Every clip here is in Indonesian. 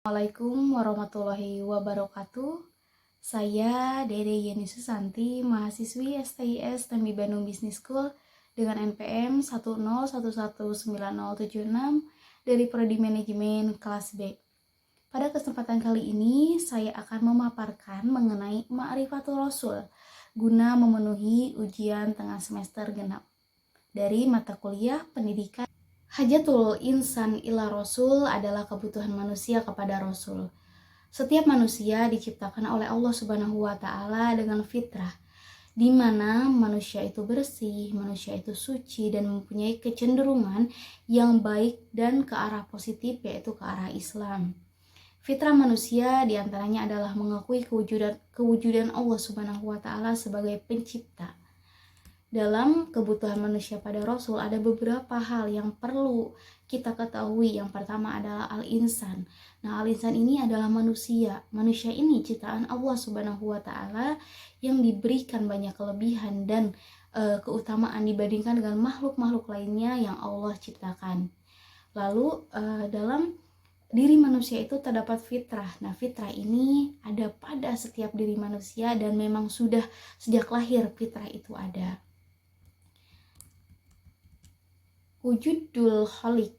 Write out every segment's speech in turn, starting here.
Assalamualaikum warahmatullahi wabarakatuh. Saya Dede Yeni Susanti, mahasiswi STIS Tembi Bandung Business School dengan NPM 101119076 dari Prodi Manajemen kelas B. Pada kesempatan kali ini, saya akan memaparkan mengenai Ma'rifatul Rasul guna memenuhi ujian tengah semester genap dari mata kuliah pendidikan. Hajatul insan ila rasul adalah kebutuhan manusia kepada rasul. Setiap manusia diciptakan oleh Allah Subhanahu wa taala dengan fitrah, di mana manusia itu bersih, manusia itu suci dan mempunyai kecenderungan yang baik dan ke arah positif, yaitu ke arah Islam. Fitrah manusia diantaranya adalah mengakui kewujudan Allah Subhanahu wa taala sebagai pencipta. Dalam kebutuhan manusia pada Rasul ada beberapa hal yang perlu kita ketahui. Yang pertama adalah al-insan. Nah, al-insan ini adalah manusia. Manusia ini ciptaan Allah Subhanahu wa taala yang diberikan banyak kelebihan dan keutamaan dibandingkan dengan makhluk-makhluk lainnya yang Allah ciptakan. Lalu dalam diri manusia itu terdapat fitrah. Nah, fitrah ini ada pada setiap diri manusia dan memang sudah sejak lahir fitrah itu ada. Wujudul Khaliq.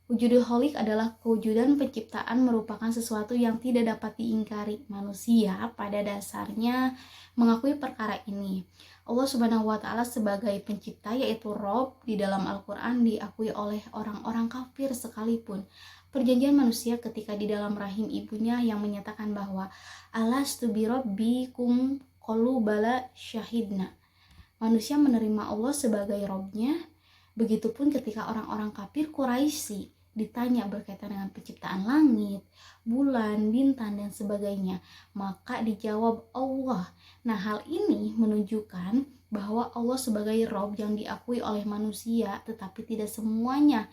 Wujudul Khaliq adalah kewujudan penciptaan, merupakan sesuatu yang tidak dapat diingkari. Manusia pada dasarnya mengakui perkara ini. Allah Subhanahu wa taala sebagai pencipta, yaitu Rob, di dalam Al-Qur'an diakui oleh orang-orang kafir sekalipun. Perjanjian manusia ketika di dalam rahim ibunya yang menyatakan bahwa alastu bi rabbikum qalu bala syahidna. Manusia menerima Allah sebagai Robnya. Begitupun ketika orang-orang kafir Quraisy ditanya berkaitan dengan penciptaan langit, bulan, bintang, dan sebagainya, maka dijawab Allah. Nah, hal ini menunjukkan bahwa Allah sebagai Rob yang diakui oleh manusia, tetapi tidak semuanya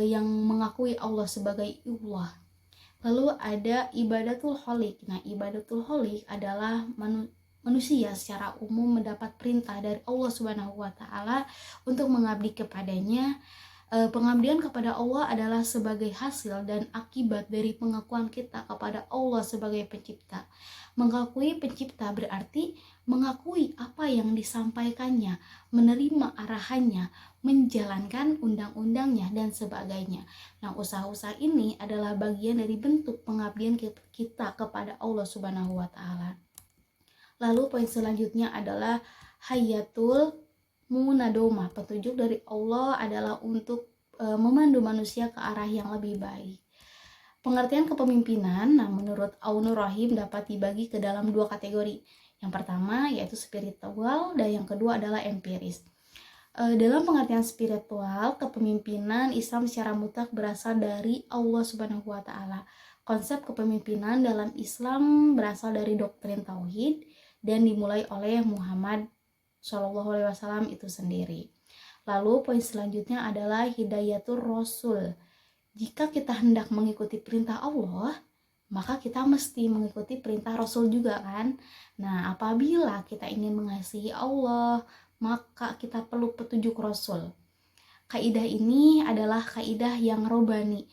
yang mengakui Allah sebagai Allah. Lalu ada ibadatul khaliq. Nah, ibadatul khaliq adalah manusia secara umum mendapat perintah dari Allah Subhanahu wa taala untuk mengabdi kepadanya. Pengabdian kepada Allah adalah sebagai hasil dan akibat dari pengakuan kita kepada Allah sebagai pencipta. Mengakui pencipta berarti mengakui apa yang disampaikannya, menerima arahannya, menjalankan undang-undangnya, dan sebagainya. Nah, usaha-usaha ini adalah bagian dari bentuk pengabdian kita kepada Allah Subhanahu wa taala. Lalu poin selanjutnya adalah hayatul munadoma. Petunjuk dari Allah adalah untuk memandu manusia ke arah yang lebih baik. Pengertian kepemimpinan, nah menurut Aunur Rahim dapat dibagi ke dalam dua kategori. Yang pertama yaitu spiritual dan yang kedua adalah empiris. Dalam pengertian spiritual, kepemimpinan Islam secara mutlak berasal dari Allah Subhanahu wa taala. Konsep kepemimpinan dalam Islam berasal dari doktrin tauhid dan dimulai oleh Muhammad SAW itu sendiri. Lalu poin selanjutnya adalah hidayatul rasul. Jika kita hendak mengikuti perintah Allah, maka kita mesti mengikuti perintah Rasul juga kan. Nah, apabila kita ingin mengasihi Allah, maka kita perlu petunjuk Rasul. Kaidah ini adalah kaidah yang robani,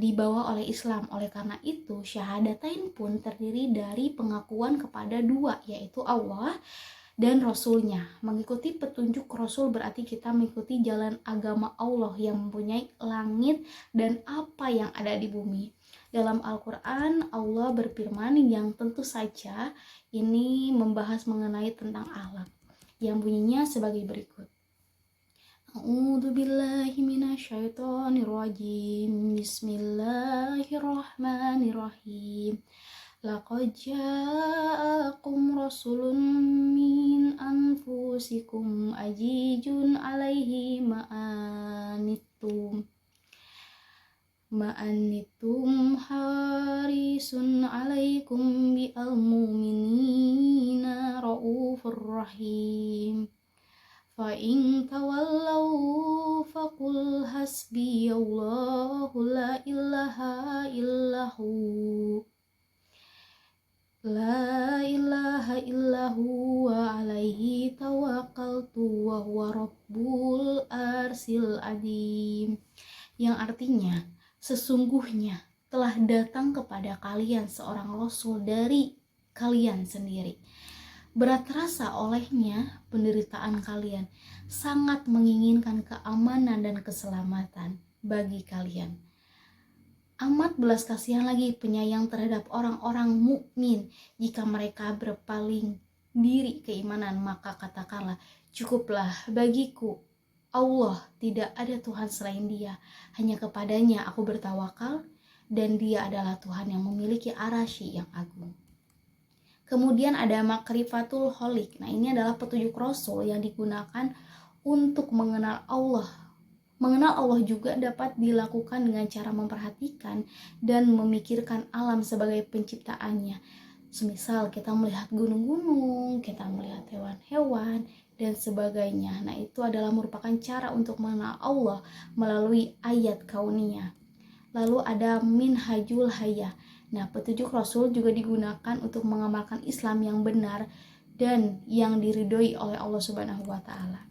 dibawa oleh Islam. Oleh karena itu, syahadatain pun terdiri dari pengakuan kepada dua, yaitu Allah dan Rasulnya. Mengikuti petunjuk Rasul berarti kita mengikuti jalan agama Allah yang mempunyai langit dan apa yang ada di bumi. Dalam Al-Quran, Allah berfirman yang tentu saja ini membahas mengenai tentang akhlak, yang bunyinya sebagai berikut. A'udzu billahi minasyaitonir rajim. Bismillahirrahmanirrahim. Laqad ja'akum rasulun min anfusikum azizun alaihi ma'anittum harisun alaikum bi'al mu'minina raufur rahim. Fa in tawallaw faqul hasbiyallahu la ilaha illahu la ilaha illahu wa alaihi tawakkaltu wa huwa rabbul arsil adim. Yang artinya, sesungguhnya telah datang kepada kalian seorang Rasul dari kalian sendiri. Berat rasa olehnya penderitaan kalian, sangat menginginkan keamanan dan keselamatan bagi kalian. Amat belas kasihan lagi penyayang terhadap orang-orang mukmin jika mereka berpaling diri keimanan, maka katakanlah, cukuplah bagiku Allah, tidak ada Tuhan selain Dia, hanya kepadanya aku bertawakal, dan Dia adalah Tuhan yang memiliki arasy yang agung. Kemudian ada makrifatul holik. Nah, ini adalah petunjuk Rasul yang digunakan untuk mengenal Allah. Mengenal Allah juga dapat dilakukan dengan cara memperhatikan dan memikirkan alam sebagai penciptaannya. Semisal kita melihat gunung-gunung, kita melihat hewan-hewan, dan sebagainya. Nah, itu adalah merupakan cara untuk mengenal Allah melalui ayat kauniyah. Lalu ada minhajul hayah. Nah, petunjuk Rasul juga digunakan untuk mengamalkan Islam yang benar dan yang diridhoi oleh Allah Subhanahu wa taala.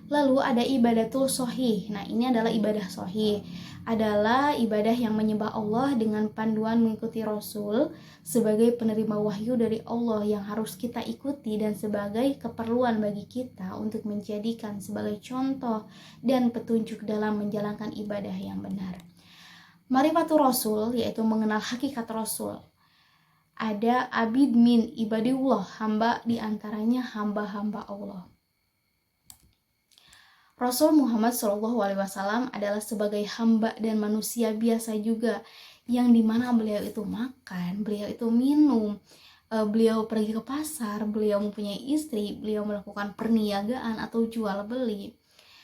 Lalu ada ibadatul shohih. Nah, ini adalah ibadah shohih. Adalah ibadah yang menyembah Allah dengan panduan mengikuti Rasul sebagai penerima wahyu dari Allah yang harus kita ikuti dan sebagai keperluan bagi kita untuk menjadikan sebagai contoh dan petunjuk dalam menjalankan ibadah yang benar. Marifatul Rasul, yaitu mengenal hakikat Rasul. Ada abid min ibadillah, hamba diantaranya hamba-hamba Allah. Rasul Muhammad SAW adalah sebagai hamba dan manusia biasa juga, yang dimana beliau itu makan, beliau itu minum, beliau pergi ke pasar, beliau mempunyai istri, beliau melakukan perniagaan atau jual beli,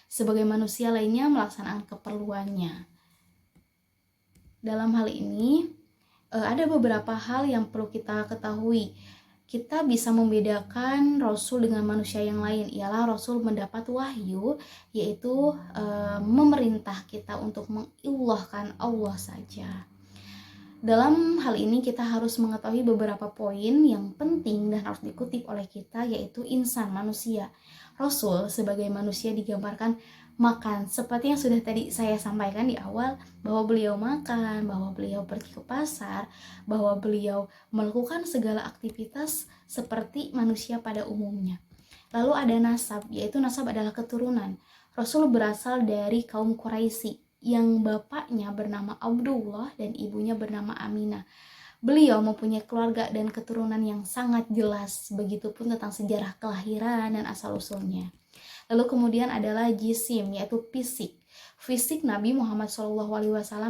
sebagai manusia lainnya melaksanakan keperluannya. Dalam hal ini ada beberapa hal yang perlu kita ketahui. Kita bisa membedakan Rasul dengan manusia yang lain, ialah Rasul mendapat wahyu, yaitu memerintah kita untuk mengilahkan Allah saja. Dalam hal ini kita harus mengetahui beberapa poin yang penting dan harus dikutip oleh kita, yaitu insan, manusia. Rasul sebagai manusia digambarkan makan, seperti yang sudah tadi saya sampaikan di awal, bahwa beliau makan, bahwa beliau pergi ke pasar, bahwa beliau melakukan segala aktivitas seperti manusia pada umumnya. Lalu ada nasab, yaitu nasab adalah keturunan. Rasul berasal dari kaum Quraisy yang bapaknya bernama Abdullah dan ibunya bernama Aminah. Beliau mempunyai keluarga dan keturunan yang sangat jelas, begitupun tentang sejarah kelahiran dan asal-usulnya. Lalu kemudian adalah jisim, yaitu fisik. Fisik Nabi Muhammad SAW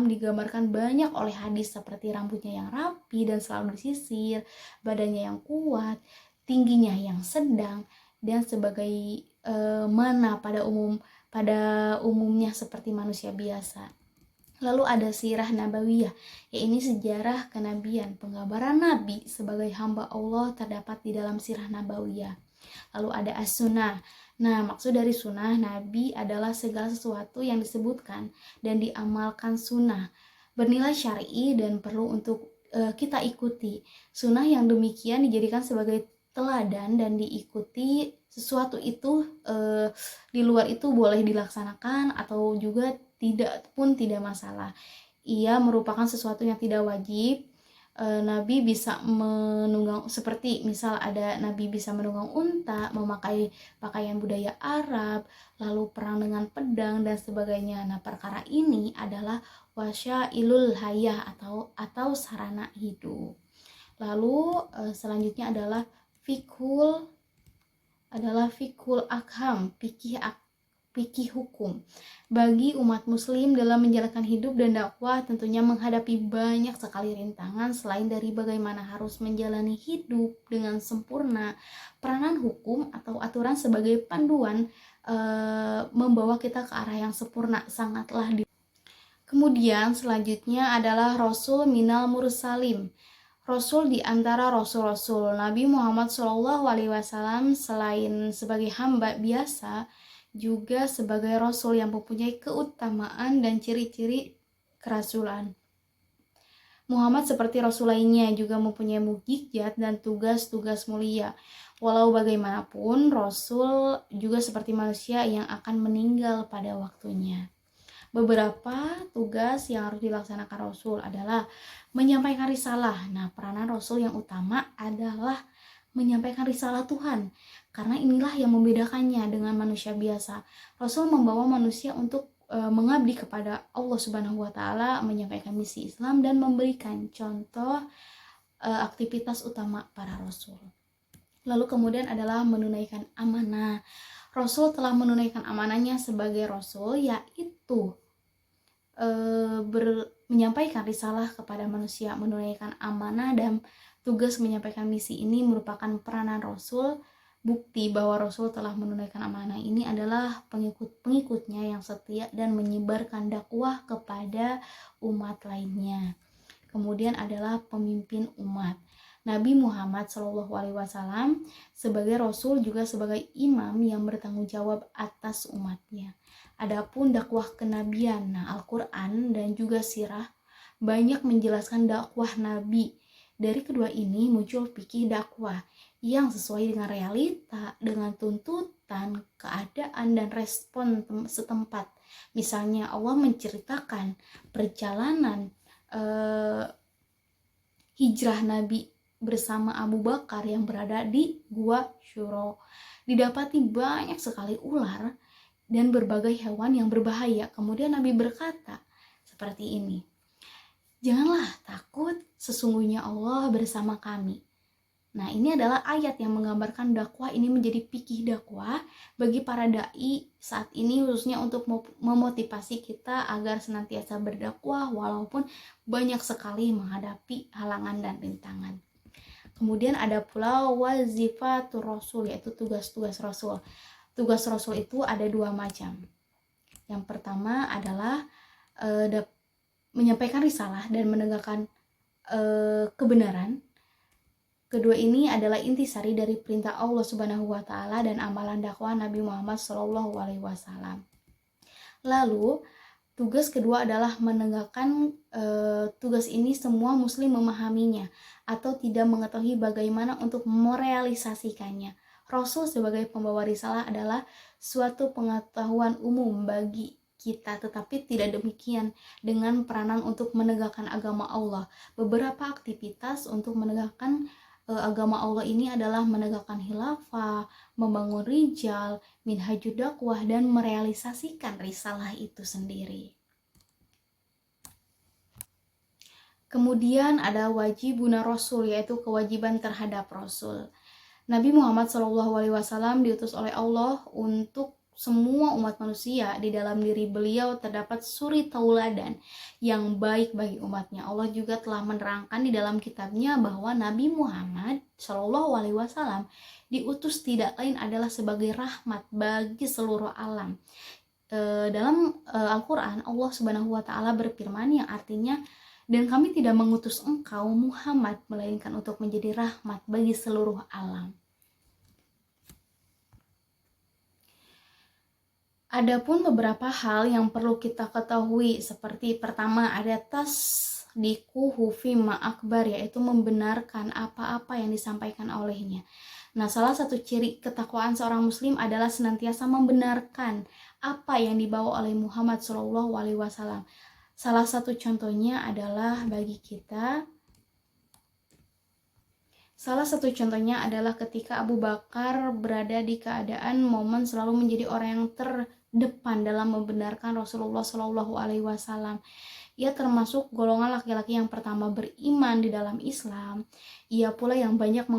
digambarkan banyak oleh hadis, seperti rambutnya yang rapi dan selalu disisir, badannya yang kuat, tingginya yang sedang, dan sebagai mana pada umumnya seperti manusia biasa. Lalu ada sirah nabawiyah, yaitu sejarah kenabian, penggambaran Nabi sebagai hamba Allah terdapat di dalam sirah nabawiyah. Lalu ada as-sunnah. Nah, maksud dari sunnah Nabi adalah segala sesuatu yang disebutkan dan diamalkan sunnah, bernilai syar'i dan perlu untuk kita ikuti. Sunnah yang demikian dijadikan sebagai teladan dan diikuti. Sesuatu itu di luar itu boleh dilaksanakan atau juga tidak masalah. Ia merupakan sesuatu yang tidak wajib. Nabi bisa menunggang, seperti misal ada Nabi bisa menunggang unta, memakai pakaian budaya Arab, lalu perang dengan pedang dan sebagainya. Nah, perkara ini adalah wasyailul hayah atau sarana hidup. Lalu selanjutnya adalah fikhul akham, fikih hukum. Bagi umat muslim dalam menjalankan hidup dan dakwah tentunya menghadapi banyak sekali rintangan. Selain dari bagaimana harus menjalani hidup dengan sempurna, peranan hukum atau aturan sebagai panduan membawa kita ke arah yang sempurna sangatlah. Kemudian selanjutnya adalah Rasul minal mursalin. Rasul di antara rasul-rasul. Nabi Muhammad SAW selain sebagai hamba biasa, juga sebagai rasul yang mempunyai keutamaan dan ciri-ciri kerasulan. Muhammad seperti rasul lainnya juga mempunyai mukjizat dan tugas-tugas mulia. Walau bagaimanapun, rasul juga seperti manusia yang akan meninggal pada waktunya. Beberapa tugas yang harus dilaksanakan Rasul adalah menyampaikan risalah. Nah, peranan Rasul yang utama adalah menyampaikan risalah Tuhan, karena inilah yang membedakannya dengan manusia biasa. Rasul membawa manusia untuk mengabdi kepada Allah Subhanahu wa taala, menyampaikan misi Islam dan memberikan contoh aktivitas utama para rasul. Lalu kemudian adalah menunaikan amanah. Rasul telah menunaikan amanahnya sebagai rasul, yaitu menyampaikan risalah kepada manusia, menunaikan amanah dan tugas menyampaikan misi ini merupakan peranan Rasul. Bukti bahwa Rasul telah menunaikan amanah ini adalah pengikut-pengikutnya yang setia dan menyebarkan dakwah kepada umat lainnya. Kemudian adalah pemimpin umat. Nabi Muhammad SAW sebagai Rasul juga sebagai imam yang bertanggung jawab atas umatnya. Adapun dakwah kenabian, Al-Quran dan juga sirah banyak menjelaskan dakwah Nabi. Dari kedua ini muncul fikih dakwah yang sesuai dengan realita, dengan tuntutan, keadaan, dan respon setempat. Misalnya Allah menceritakan perjalanan hijrah Nabi bersama Abu Bakar yang berada di Gua Syuro. Didapati banyak sekali ular dan berbagai hewan yang berbahaya. Kemudian Nabi berkata seperti ini, "Janganlah takut, sesungguhnya Allah bersama kami." Nah, ini adalah ayat yang menggambarkan dakwah ini menjadi fikih dakwah bagi para dai saat ini, khususnya untuk memotivasi kita agar senantiasa berdakwah walaupun banyak sekali menghadapi halangan dan rintangan. Kemudian ada pula wazifatur rasul, yaitu tugas-tugas rasul. Tugas rasul itu ada dua macam. Yang pertama adalah menyampaikan risalah dan menegakkan kebenaran. Kedua ini adalah intisari dari perintah Allah Subhanahu wa taala dan amalan dakwah Nabi Muhammad SAW. Lalu, tugas kedua adalah menegakkan tugas ini semua muslim memahaminya atau tidak mengetahui bagaimana untuk merealisasikannya. Rasul sebagai pembawa risalah adalah suatu pengetahuan umum bagi kita, tetapi tidak demikian dengan peranan untuk menegakkan agama Allah. Beberapa aktivitas untuk menegakkan agama Allah ini adalah menegakkan khilafah, membangun rijal, minhajud dakwah, dan merealisasikan risalah itu sendiri. Kemudian ada wajibuna Rasul, yaitu kewajiban terhadap Rasul. Nabi Muhammad SAW diutus oleh Allah untuk semua umat manusia. Di dalam diri beliau terdapat suri tauladan yang baik bagi umatnya. Allah juga telah menerangkan di dalam kitabnya bahwa Nabi Muhammad SAW diutus tidak lain adalah sebagai rahmat bagi seluruh alam. Dalam Al-Quran Allah Subhanahu wa taala berfirman yang artinya, "Dan kami tidak mengutus engkau Muhammad melainkan untuk menjadi rahmat bagi seluruh alam." Adapun beberapa hal yang perlu kita ketahui, seperti pertama ada tasdiquhu fima akbar, yaitu membenarkan apa-apa yang disampaikan olehnya. Nah, salah satu ciri ketakwaan seorang muslim adalah senantiasa membenarkan apa yang dibawa oleh Muhammad SAW. Salah satu contohnya adalah ketika Abu Bakar berada di keadaan momen selalu menjadi orang yang terdepan dalam membenarkan Rasulullah SAW. Ia termasuk golongan laki-laki yang pertama beriman di dalam Islam. Ia pula yang banyak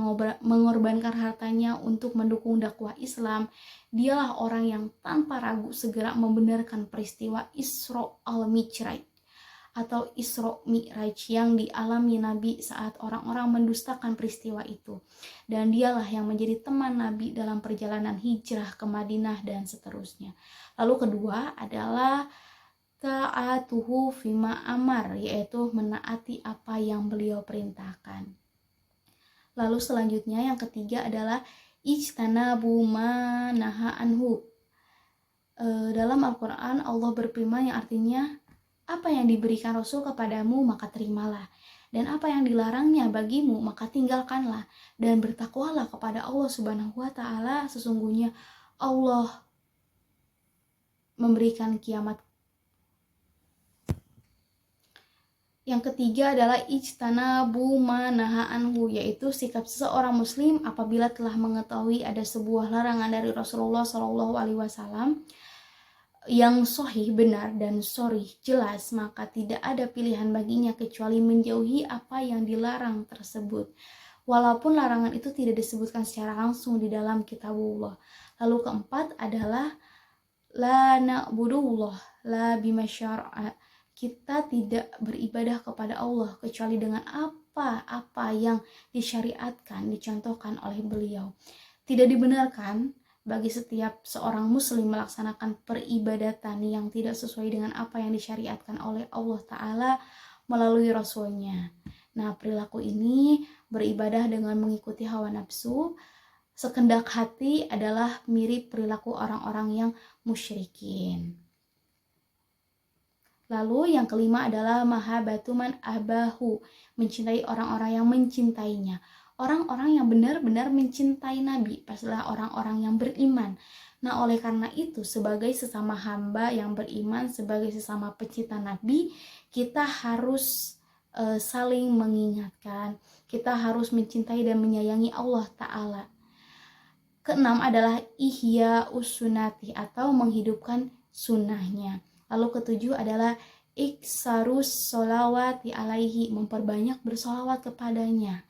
mengorbankan hartanya untuk mendukung dakwah Islam. Dialah orang yang tanpa ragu segera membenarkan peristiwa Isra al-Mi'raj atau Isra Mi'raj yang dialami Nabi saat orang-orang mendustakan peristiwa itu. Dan dialah yang menjadi teman Nabi dalam perjalanan hijrah ke Madinah dan seterusnya. Lalu kedua adalah ta'atuhu fima amar, yaitu menaati apa yang beliau perintahkan. Lalu selanjutnya yang ketiga adalah ijtanabu ma naha anhu. Dalam Al-Quran Allah berfirman yang artinya, apa yang diberikan Rasul kepadamu maka terimalah, dan apa yang dilarangnya bagimu maka tinggalkanlah, dan bertakwalah kepada Allah Subhanahu wa taala, sesungguhnya Allah memberikan kiamat Yang ketiga adalah ijtanabu manaha anhu, yaitu sikap seseorang muslim apabila telah mengetahui ada sebuah larangan dari Rasulullah Shallallahu alaihi wasallam yang sahih, benar, dan sharih jelas, maka tidak ada pilihan baginya kecuali menjauhi apa yang dilarang tersebut. Walaupun larangan itu tidak disebutkan secara langsung di dalam kitabullah. Lalu keempat adalah la na'budullah la bimasyara'a. Kita tidak beribadah kepada Allah kecuali dengan apa-apa yang disyariatkan, dicontohkan oleh beliau. Tidak dibenarkan bagi setiap seorang muslim melaksanakan peribadatan yang tidak sesuai dengan apa yang disyariatkan oleh Allah Ta'ala melalui Rasulnya. Nah, perilaku ini beribadah dengan mengikuti hawa nafsu, sekendak hati adalah mirip perilaku orang-orang yang musyrikin. Lalu yang kelima adalah mahabbatu man abahu, mencintai orang-orang yang mencintainya. Orang-orang yang benar-benar mencintai Nabi pastilah orang-orang yang beriman. Nah, oleh karena itu sebagai sesama hamba yang beriman, sebagai sesama pecinta Nabi, kita harus saling mengingatkan. Kita harus mencintai dan menyayangi Allah Ta'ala. Keenam adalah ihya usunati atau menghidupkan sunnahnya. Lalu ketujuh adalah iksarus solawati alaihi, memperbanyak bersolawat kepadanya.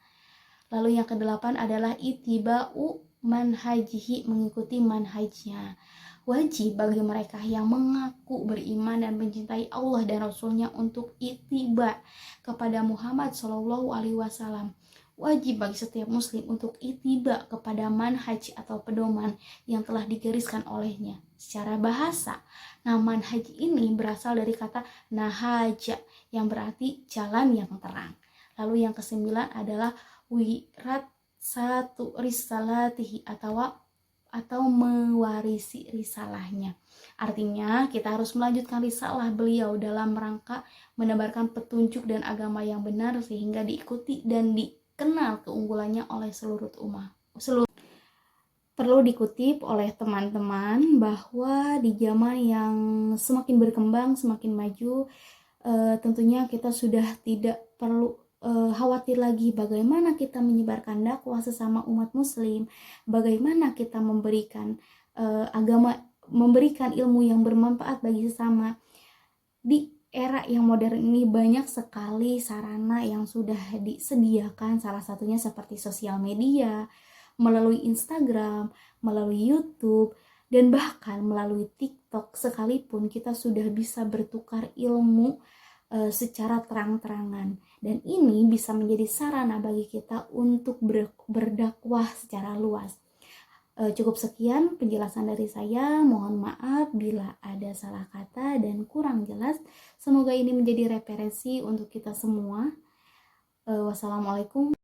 Lalu yang kedelapan adalah itiba'u manhajihi, mengikuti manhajnya. Wajib bagi mereka yang mengaku beriman dan mencintai Allah dan Rasulnya untuk itiba kepada Muhammad Shallallahu alaihi wasallam. Wajib bagi setiap muslim untuk itiba kepada manhaj atau pedoman yang telah digariskan olehnya. Secara bahasa, nah manhaj ini berasal dari kata nahaja yang berarti jalan yang terang. Lalu yang kesembilan adalah wirat satu risalatihi atau mewarisi risalahnya. Artinya kita harus melanjutkan risalah beliau dalam rangka menebarkan petunjuk dan agama yang benar sehingga diikuti dan dikenal keunggulannya oleh seluruh umat. Perlu dikutip oleh teman-teman bahwa di zaman yang semakin berkembang, semakin maju, tentunya kita sudah tidak perlu khawatir lagi bagaimana kita menyebarkan dakwah sesama umat muslim, bagaimana kita memberikan memberikan ilmu yang bermanfaat bagi sesama. Di era yang modern ini banyak sekali sarana yang sudah disediakan, salah satunya seperti sosial media, melalui Instagram, melalui YouTube, dan bahkan melalui TikTok sekalipun kita sudah bisa bertukar ilmu secara terang-terangan, dan ini bisa menjadi sarana bagi kita untuk berdakwah secara luas. Cukup sekian penjelasan dari saya, mohon maaf bila ada salah kata dan kurang jelas. Semoga ini menjadi referensi untuk kita semua. Wassalamualaikum.